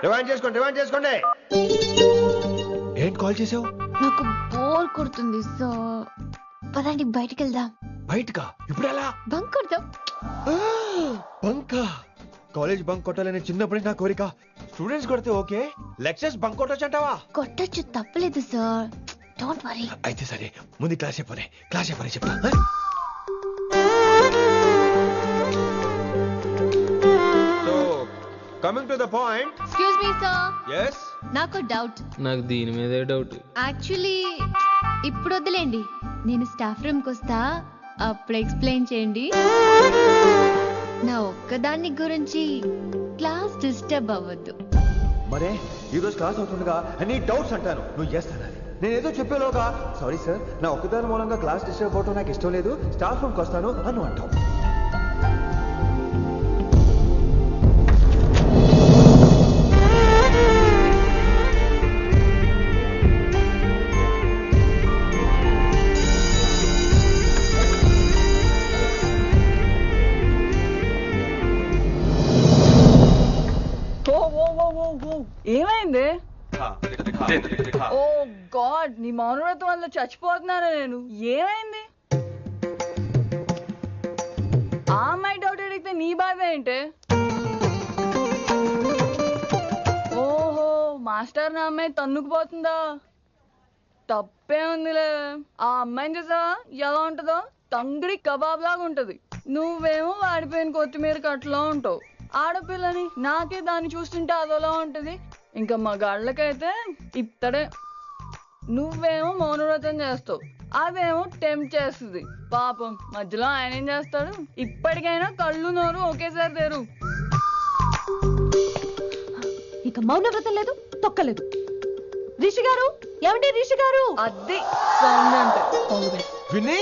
Rewind చేసుకోండి. ఏంటి call చేసావు? నాకు బోర్ కొడుతుంది సో పదండి బయటికి వెళ్దాం. బయటకా? ఇప్పుడు ఎలా? బంక్ కొడదాం. బంకా? కాలేజ్ బంక్ కొట్టాలని చిన్నప్పటి నా కోరిక. స్టూడెంట్స్ కొడితే ఓకే, లెక్చర్స్ బంక్ కొట్టొచ్చు అంటావా? కొట్టచ్చు, తప్పలేదు సార్. Don't worry. అయితే సరే, ముందు క్లాస్ అయిపోయి చెప్తా. So coming to the point. Excuse me sir. yes నాకు డౌట్. నాకు దీని మీదే డౌట్. యాక్చువల్లీ ఇప్పుడు వద్దులేండి, నేను స్టాఫ్ రూమ్కి వస్తా, అప్పుడు ఎక్స్ప్లెయిన్ చేయండి. నా ఒక్కదాన్ని గురించి క్లాస్ డిస్టర్బ్ అవ్వద్దు. మరే ఈరోజు క్లాస్ అవుతుండగా అన్ని డౌట్స్ అంటాను, నువ్వు చేస్తాను. నేను ఏదో చెప్పేలోగా సారీ సార్, నా ఒక్కదాని మూలంగా క్లాస్ డిస్టర్బ్ అవడం నాకు ఇష్టం లేదు, స్టాఫ్ రూమ్కి వస్తాను అని అంటావు. ఏమైంది? ఓ గాడ్, నీ మౌనవ్రతం వల్ల చచ్చిపోతున్నాను నేను. ఏమైంది? ఆ అమ్మాయి డౌట్ అడిగితే నీ బాధ ఏంటి? ఓహో, మాస్టర్ నా అమ్మాయి తన్నుకుపోతుందా? తప్పే ఉందిలే. ఆ అమ్మాయిని చూసా ఎలా ఉంటుందో, తంగిడి కబాబ్ లాగా ఉంటది. నువ్వేమో వాడిపోయిన కొత్తిమీర కట్లా ఉంటావు. ఆడపిల్లని నాకే దాన్ని చూస్తుంటే అదోలా ఉంటది, ఇంకా మగాళ్ళకైతే ఇత్తడే. నువ్వేమో మౌనవ్రతం చేస్తావు, అదేమో టెంప్ట్ చేస్తుంది. పాపం మధ్యలో ఆయన ఏం చేస్తాడు? ఇప్పటికైనా కళ్ళు నోరు ఒకేసారి తెరు. ఇక మౌనవ్రతం లేదు, తొక్కలేదు. రిషి గారు, ఏమండి రిషి గారు? అది సౌండ్ అంటే. విని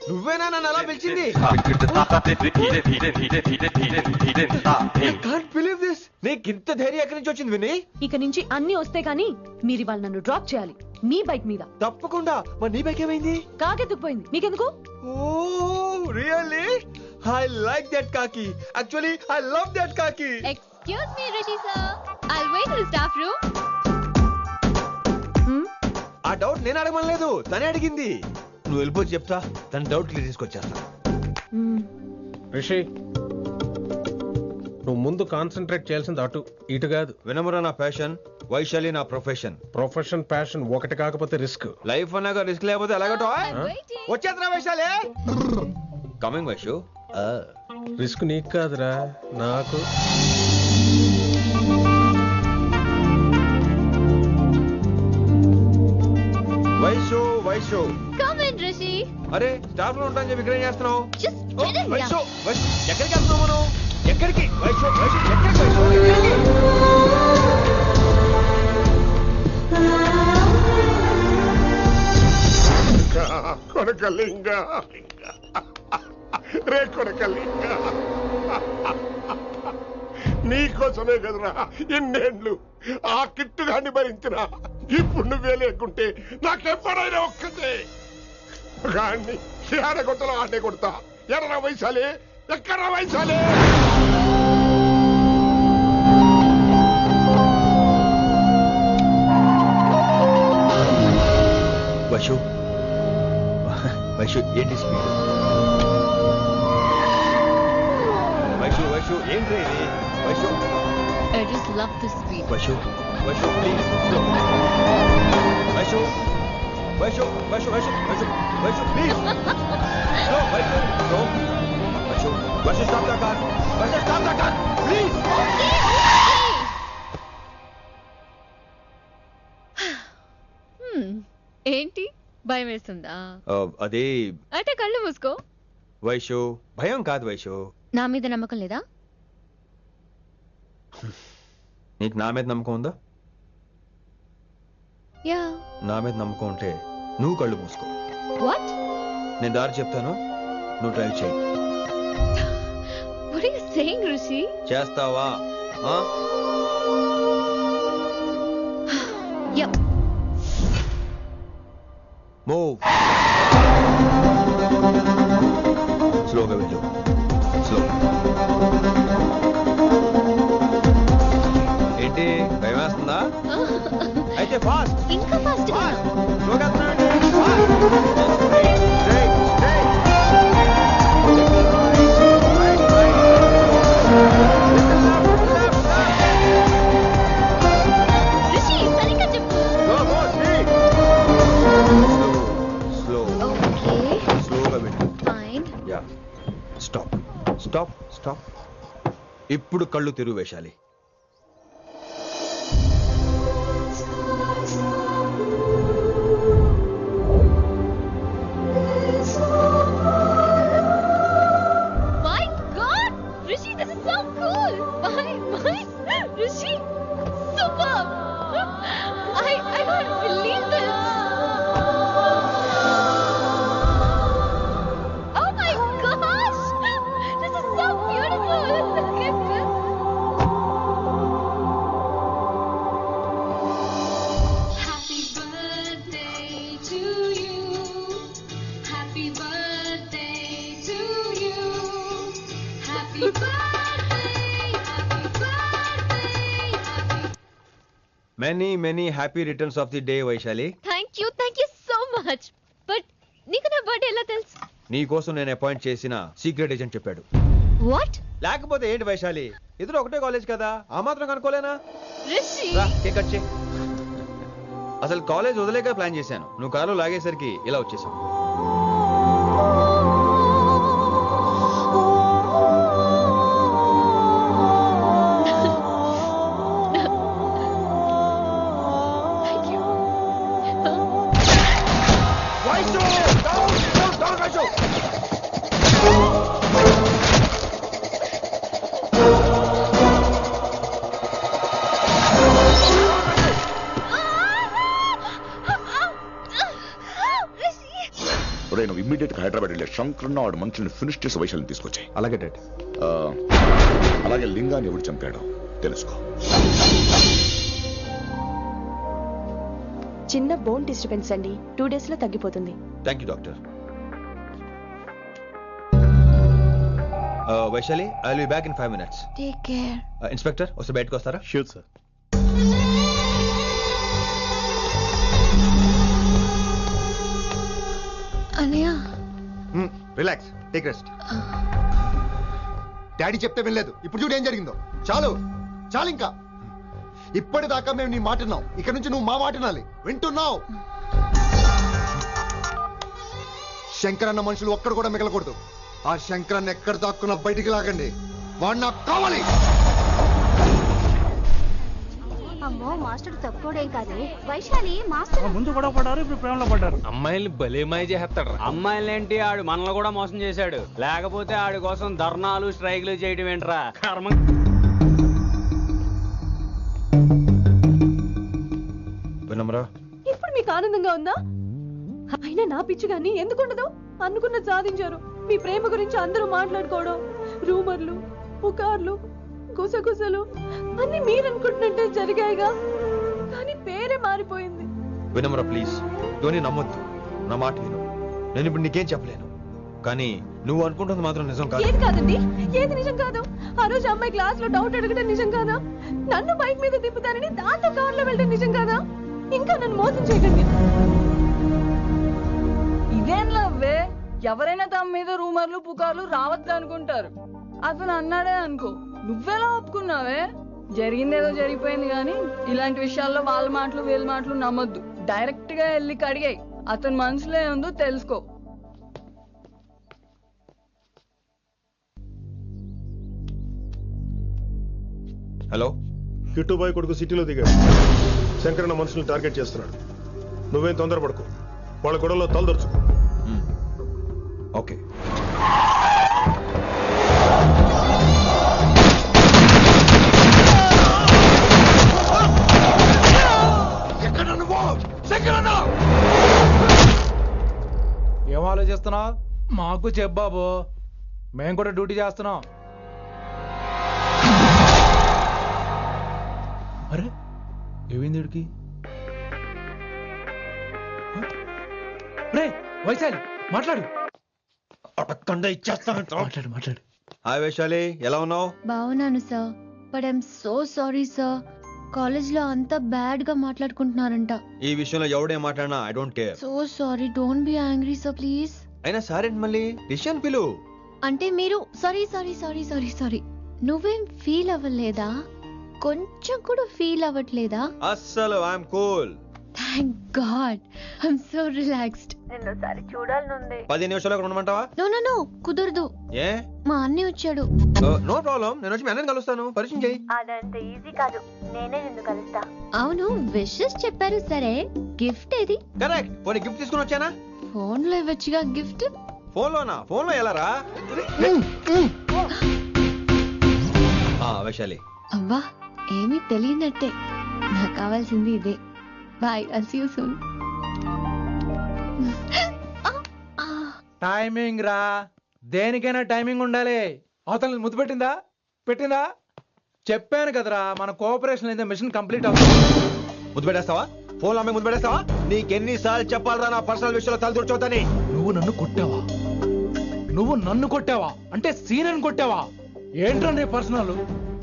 నువ్వేనా నన్ను అలా పిలిచింది? నీకు ఇంత ధైర్యం ఎక్కడి నుంచి వచ్చింది విని? ఇక నుంచి అన్ని వస్తే కానీ మీరు ఇవాళ నన్ను డ్రాప్ చేయాలి మీ బైక్ మీద. తప్పకుండా. మరి నీ బైక్ ఏమైంది? కాకెత్తుకుపోయింది. మీకెందుకు? Oh really? I like that కాకి. యాక్చువల్లీ ఐ లవ్ దట్ కాకి. Excuse me Rishi sir, I'll wait in the staff room. ఆ డౌట్ నేను అడగమనలేదు, తనే అడిగింది. నువ్వు వెళ్ళిపోయి చెప్తా, తన డౌట్ క్లియర్ తీసుకొచ్చేస్తా. రిషి, నువ్వు ముందు కాన్సన్ట్రేట్ చేయాల్సింది అటు ఇటు కాదు. వినమ్ర నా ప్యాషన్, వైశాలి నా ప్రొఫెషన్. ప్రొఫెషన్ ప్యాషన్ ఒకటి కాకపోతే రిస్క్. లైఫ్ అన్నాక రిస్క్ లేకపోతే ఎలాగటో? వచ్చేద్రా వైశాలి. కమింగ్ వైషు. రిస్క్ నీకు కాదురా, నాకు. Vaishu come in Rishi. అరే స్టాఫ్ లో ఉంటాను చెప్పి ఇక్కడ ఏం చేస్తున్నావు? Just get in. వైషు ఎక్కడికి వెళ్తున్నావు మనం? ఎక్కడికి వైషు? ఎక్కడికి కొడకలింగ రే కొడకలింగ, నీకోసమే కదరా ఇన్నేళ్ళు ఆ కిట్టుగాన్ని భరించినా. ఇప్పుడు నువ్వే లేకుంటే నాకెప్పుడైనా ఒక్కతే గాన్ని ఆడగొట్టలో ఆడే కొడతా. ఎర్ర వైశాలే, ఎక్కడ వైశాలే? వైషు వైషు ఏంటి స్పీడ్? వైషు ఏంటి ఇది? Vaishu I just love this speed. Vaishu please. Vaishu please. No, Vaishu stop the car. Please. ఏంటి భయం వేస్తుందా? అదే అంటే కళ్ళు మూసుకో. వైషు భయం కాదు వైషు. నా మీద నమ్మకం లేదా? నీకు నా మీద నమ్మకం ఉందా? యా. నా మీద నమ్మకం ఉంటే నువ్వు కళ్ళు మూసుకో. వాట్? నేను దారి చెప్తాను, నువ్వు డ్రైవ్ చేయి. What are you saying, Rishi? చేస్తావా? Yep. Move. స్లోగా వెళ్ళు. స్లో. ఏంటి ఏంటి భయం వేస్తుందా? అయితే ఫాస్ట్ ఇంకా ఫాస్ట్ గా రిషి సరిగ్గా చెప్పు. ఓకే స్లోగా విను. Fine. Yeah stop stop stop. ఇప్పుడు కళ్ళు తెరువు వేశాలి. My God, Rishi, this is so cool. My, Rishi, superb. I can't believe this. Oh my gosh, this is so beautiful. Look at this. Happy birthday to you. Happy birthday to you. Happy birthday, happy birthday, happy many happy returns of the day Vaishali. Thank you so much. But నీకు నా birthday ఎలా తెలుసు? నీ కోసం నేను appoint చేసిన secret agent చెప్పాడు. What? లేకపోతే ఏంటి వైశాలి, ఇద్దరు ఒకటే కాలేజ్ కదా, ఆ మాత్రం కనుక్కోలేనా? Rishi. రా, కేక్ కట్ చేయి. అసలు కాలేజ్ వదిలేక ప్లాన్ చేశాను, నువ్వు కారు లాగేసరికి ఇలా వచ్చేసావు. Thank you. ఒరే నువ్వు ఇమ్మీడియట్ గా హైదరాబాద్ వెళ్ళే శంకరన్న వాడు మనుషుల్ని ఫినిష్ చేసి వైశాల్ని తీసుకొచ్చాయి. అలాగే డాడ్. అలాగే లింగాన్ని ఎవడు చంపాడో తెలుసుకో. చిన్న బోన్ డిస్టర్బెన్స్ అండి, 2 days లో తగ్గిపోతుంది. Thank you doctor. Vaishali, I will be back in 5 minutes. Take care. Inspector వస్తే బయటకు వస్తారా? Sure sir. అన్నయ్య. Relax, take rest. డాడీ చెప్తే వినలేదు, ఇప్పుడు చూడు ఏం జరిగిందో. చాలు చాలు, ఇంకా ఇప్పటిదాకా మేము నీ మాట విన్నాం, ఇక్కడ నుంచి నువ్వు మా మాట వినాలి. వింటున్నావు? శంకరన్న మనుషులు ఒక్కడు కూడా మిగలకూడదు. ఆ శంకరన్న ఎక్కడ దాక్కున్నా బయటికి లాగండి, వాడు నాకు కావాలి. అమ్మో మాస్టర్ తక్కువడేం కాదు. వైశాలి మాస్టర్ ముందు గొడవ పడ్డారు, ఇప్పుడు ప్రేమలో పడ్డారు. అమ్మాయిల్ని భలే మాయ చేస్తాడు. అమ్మాయిలేంటి, ఆడు మనల్ని కూడా మోసం చేశాడు. లేకపోతే ఆడి కోసం ధర్నాలు స్ట్రైక్లు చేయడం ఏంట్రా కర్మ. వినమ్రా, ఇప్పుడు మీకు ఆనందంగా ఉందా? అయినా నా పిచ్చి గాని ఎందుకుండదు? అనుకున్న సాధించారు. మీ ప్రేమ గురించి అందరూ మాట్లాడుకోవడం, రూమర్లు, పుకార్లు, గుసగుసలు అన్ని మీరు అనుకుంటున్నట్టే జరిగాయిగా. కానీ పేరే మారిపోయింది. వినమ్రా ప్లీజ్, ధోని నమ్మొద్దు, నా మాట విను. నేను ఇప్పుడు నీకేం చెప్పలేను, కానీ నువ్వు అనుకుంటుంది మాత్రం నిజం కాదు. ఏది కాదండి, ఏది నిజం కాదు? ఆ రోజు అమ్మాయి క్లాస్ లో డౌట్ అడగడం నిజం కాదా? నన్ను బైక్ మీద తిప్పుతారని దాంతో కార్ లో వెళ్ళడం నిజం కాదా? ఇంకా నన్ను మోసం చేయకండి. ఇదేం లవ్వే, ఎవరైనా తమ మీద రూమర్లు పుకార్లు రావద్దు అనుకుంటారు. అతను అన్నాడే అనుకో, నువ్వెలా ఒప్పుకున్నావే? జరిగిందేదో జరిగిపోయింది కానీ ఇలాంటి విషయాల్లో వాళ్ళ మాటలు వీళ్ళ మాటలు నమ్మొద్దు. డైరెక్ట్ గా వెళ్ళి కడిగాయి, అతని మనసులో ఏముందో తెలుసుకో. హలో, కిట్టుబాయ్ కొడుకు సిటీలో దిగాడు. శంకరన్న మనుషుల్ని టార్గెట్ చేస్తున్నాడు. నువ్వేం తొందరపడకు, వాళ్ళ గొడవలో తలదొరుచుకో. ఓకే. ఏం ఆలోచిస్తున్నావు? మాకు చెప్పాబు, మేము కూడా డ్యూటీ చేస్తున్నాం. అరే ఏమైంది వీడికి? రే వైశాలి మాట్లాడు. మాట్లాడు మాట్లాడు. హాయ్ వైశాలి, ఎలా ఉన్నావు? బాగున్నాను sir, but I'm so sorry sir. College లో అంతా బ్యాడ్ గా మాట్లాడుకుంటున్నారంట. ఈ విషయంలో ఎవడే మాట్లాడినా I don't care. So sorry, don't be angry sir please. అయినా సారేంటి మళ్ళీ డిసిషన్ పిలు. అంటే మీరు sorry sorry sorry sorry sorry నువ్వేం ఫీల్ అవ్వలేదా? కొంచెం కూడా ఫీల్ అవ్వట్లేదా? అస్సలు I'm cool. Thank God, I'm so relaxed. నిన్నోసారి చూడాలనుంది. 10 నిమిషాలు అక్కడ ఉండమంటావా? నో నో నో, కుదరదు. ఏ? మా అన్నయ్య వచ్చాడు. నో ప్రాబ్లం, నేను వచ్చి మీ అన్నని కలుస్తాను. పరిచయం చేయి. అదంత ఈజీ కాదు, నేనే నిన్ను కలుస్తా. అవును, విషెస్ చెప్పారు సరే, గిఫ్ట్ ఏది? కరెక్ట్. పోనీ గిఫ్ట్ తీసుకుని వచ్చానా? ఫోన్ లో ఇవ్వచ్చుగా గిఫ్ట్. ఫోన్లోనా? ఫోన్లో ఎలా రా? వైశాలి. అవ్వా, ఏమీ తెలియనట్టే. నాకు కావాల్సింది ఇదే. Bye, I'll see you soon. Timing రా, దేనికైనా టైమింగ్ ఉండాలి. అవతల ముద్దు పెట్టిందా? చెప్పాను కదరా, మన కోఆపరేషన్ అయితే మిషన్ కంప్లీట్ అవుతుంది. ముద్దు పెట్టేస్తావా? ఫోన్ అమ్మాయి ముద్దు పెట్టేస్తావా? నీకెన్నిసార్లు చెప్పాలరా నా పర్సనల్ విషయంలో తల దూర్చోతని? నువ్వు నన్ను కొట్టావా అంటే సీనియర్ కొట్టావా? ఏంట్రా నీ పర్సనల్?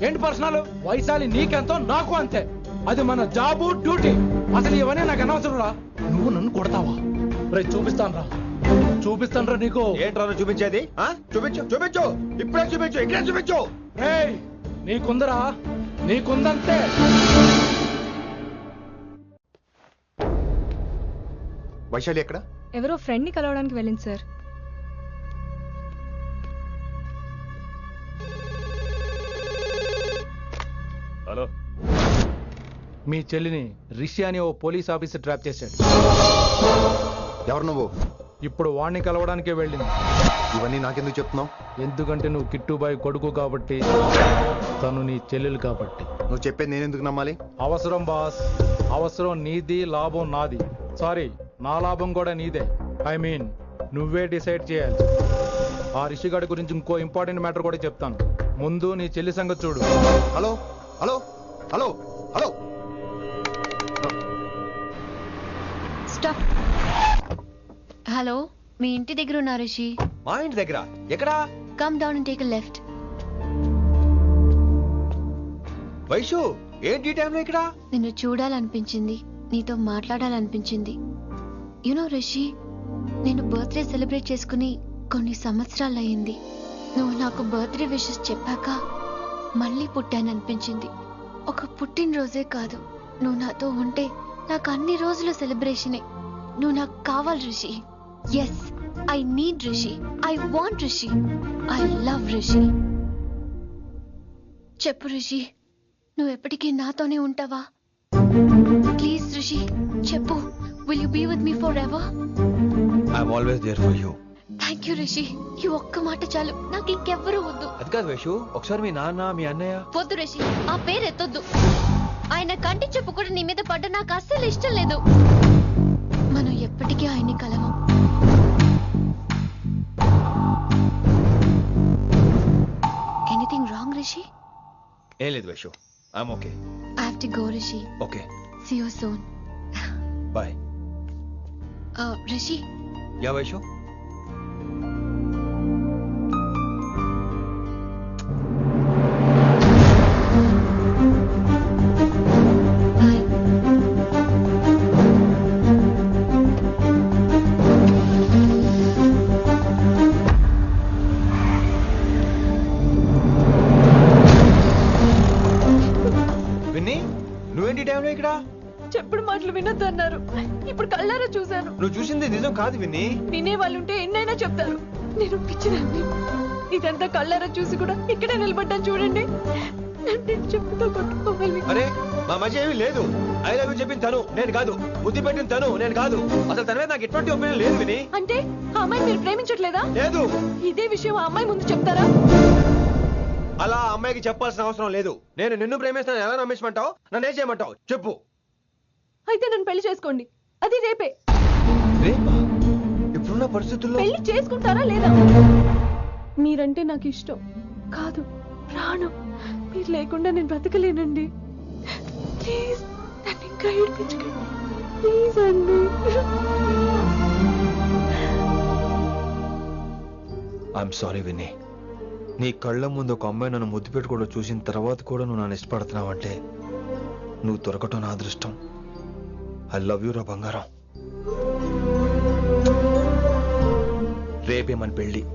ఏంటి పర్సనల్? వైశాలి నీకెంతో నాకు అంతే. అది మన జాబు డ్యూటీ. అసలు ఇవన్నీ నాకు అనవసరం రా. నువ్వు నన్ను కొడతావా? రే చూపిస్తాను రా నీకు. ఏంట్రా నువ్వు చూపించేది? చూపించు ఇప్పుడే చూపించు, ఇక్కడే చూపించు. రేయ్, నీకుందంతే. వైశాలి ఎక్కడ? ఎవరో ఫ్రెండ్ ని కలవడానికి వెళ్ళింది సార్. హలో, మీ చెల్లిని రిషి అని ఓ పోలీస్ ఆఫీసర్ ట్రాప్ చేశాడు. ఎవరు నువ్వు? ఇప్పుడు వాణ్ణి కలవడానికే వెళ్ళింది. ఇవన్నీ నాకెందుకు చెప్తున్నావు? ఎందుకంటే నువ్వు కిట్టుబాయ్ కొడుకు కాబట్టి, తను నీ చెల్లెలు కాబట్టి. నువ్వు చెప్పేది నేను ఎందుకు నమ్మాలి? అవసరం బాస్, అవసరం నీది, లాభం నాది. సారీ, నా లాభం కూడా నీదే. ఐ మీన్ నువ్వే డిసైడ్ చేయాలి. ఆ రిషిగాడి గురించి ఇంకో ఇంపార్టెంట్ మ్యాటర్ కూడా చెప్తాను. ముందు నీ చెల్లి సంగతి చూడు. Hello hello hello hello stop. Hello, మీ ఇంటి దగ్గర ఉన్నా రిషి? మా ఇంటి దగ్గర ఎక్కడా? Come down and take a left. Vaishu, ఏంటి టైంలో ఇక్కడ? నిన్ను చూడాలనిపించింది, నీతో మాట్లాడాలనిపించింది. యునో రిషి, నేను బర్త్డే సెలబ్రేట్ చేసుకుని కొన్ని సంవత్సరాలయ్యింది. నువ్వు నాకు బర్త్డే విషెస్ చెప్పాక మళ్ళీ పుట్టాననిపించింది. ఒక పుట్టినరోజే కాదు, నువ్వు నాతో ఉంటే నాకు అన్ని రోజుల సెలబ్రేషనే. నువ్వు నాకు కావాలి Rishi. Yes, I need Rishi, I want Rishi, I love Rishi. చెప్పు రిషి, నువ్వు ఎప్పటికీ నాతోనే ఉంటావా? ప్లీజ్ రిషి చెప్పు. Will you be with me forever? I'm always there for you. Thank you Rishi. ఈ ఒక్క మాట చాలు, నాకు ఇంకెవ్వరూ వద్దు. అది కాదు వైషు, ఒకసారి మీ నాన్న, మీ అన్నయ్య. వద్దు రిషి, ఆ పేరు ఎత్తొద్దు. ఆయన కంటి చెప్పు కూడా నీ మీద పడ్డ నాకు అస్సలు ఇష్టం లేదు. మనం ఎప్పటికీ ఆయన్ని కలవం. Anything wrong Rishi? ఏం లేదు Vaishu, I'm okay. I have to go Rishi. Okay, see you soon. Bye. Rishi. Yeah Vaishu. నువ్వేంటి టైంలో ఇక్కడ? చెప్పుడు మాటలు వినొద్దన్నారు, ఇప్పుడు కళ్ళారా చూశాను. నువ్వు చూసింది నిజం కాదు విన్ని. వినే వాళ్ళుంటే ఎన్నైనా చెప్తారు. నేను పిచ్చిదాన్ని. ఇదంతా కళ్ళారా చూసి కూడా ఇక్కడే నిలబడ్డాను చూడండి. చెప్పుతో కొట్టుకోవాలి. అరే, మా మధ్య ఏమీ లేదు. ఐ లవ్ యూ చెప్పింది తను, నేను కాదు. బుద్ధి పెట్టిన తను, నేను కాదు. అసలు తన మీద నాకు ఎటువంటి ఒపీనియన్ లేదు విని. అంటే ఆ అమ్మాయి మీరు ప్రేమించట్లేదా? లేదు. ఇదే విషయం ఆ అమ్మాయి ముందు చెప్తారా? అలా అమ్మాయికి చెప్పాల్సిన అవసరం లేదు. నేను నిన్ను ప్రేమిస్తాను, ఎలా నమ్మించమంటావు? నన్ను ఏం చేయమంటావు చెప్పు. అయితే నన్ను పెళ్లి చేసుకోండి, అది రేపే. ఇప్పుడున్న పరిస్థితుల్లో పెళ్లి చేసుకుంటారా లేదా? మీరంటే నాకు ఇష్టం కాదు, ప్రాణం. మీరు లేకుండా నేను బ్రతకలేనండి. ప్లీజ్ నన్ను ఇంకా ఏడిపించకండి, ప్లీజ్ అండి. I'm sorry Vinni. నీ కళ్ళ ముందు ఒక అమ్మాయి నన్ను ముద్దు పెట్టుకోవడం చూసిన తర్వాత కూడా నువ్వు నన్ను ఇష్టపడుతున్నావంటే నువ్వు దొరకటం నా అదృష్టం. ఐ లవ్ యూ రా బంగారం. రేపే మన పెళ్ళి.